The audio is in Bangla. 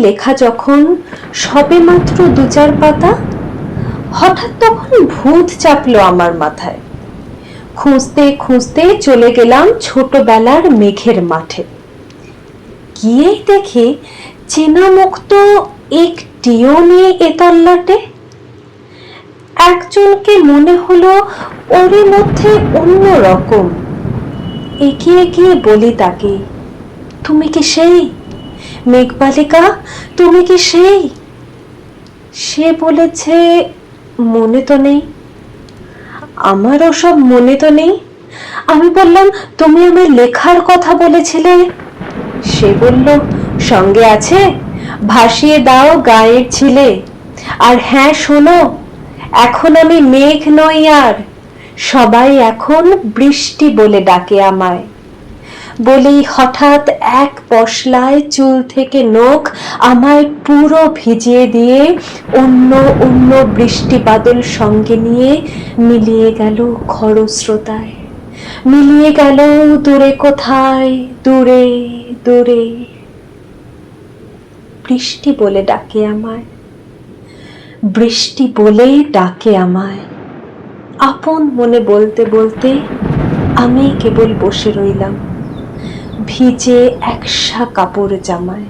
লেখা যখন সবে মাত্র ২-৪ পাতা, হঠাৎ তখন ভূত চাপলো আমার মাথায়। খুঁজতে খুঁজতে চলে গেলাম ছোটবেলার মেঘের মাঠে। গিয়েই দেখি চেনা মুখ তো একটিও নেই এ তল্লাটে। একজনকে মনে হলো ওরই মধ্যে অন্য রকম। এগিয়ে গিয়ে বলি তাকে, তুমি কি সেই মেঘবালিকা, তুমি কি সেই? সে বলেছে, মনে তো নেই। আমার ওসব মনে তো নেই। আমি বললাম, তুমি আমার লেখার কথা বলেছিলে। সে বলল, সঙ্গে আছে, ভাসিয়ে দাও গায়ের ছিলে। আর হ্যাঁ শোনো, এখন আমি মেঘ নই আর, সবাই এখন বৃষ্টি বলে ডাকে আমায়। বলেই হঠাৎ এক পশলায় চুল থেকে নখ আমায় পুরো ভিজিয়ে দিয়ে অন্য অন্য বৃষ্টি বাদল সঙ্গে নিয়ে মিলিয়ে গেল খরস্রোতায়, মিলিয়ে গেল দূরে কোথায়, দূরে দূরে। বৃষ্টি বলে ডাকে আমায়, বৃষ্টি বলে ডাকে আমায়। আপন মনে বলতে বলতে আমি কেবল বসে রইলাম ভিজে একসা কাপড় জামায়।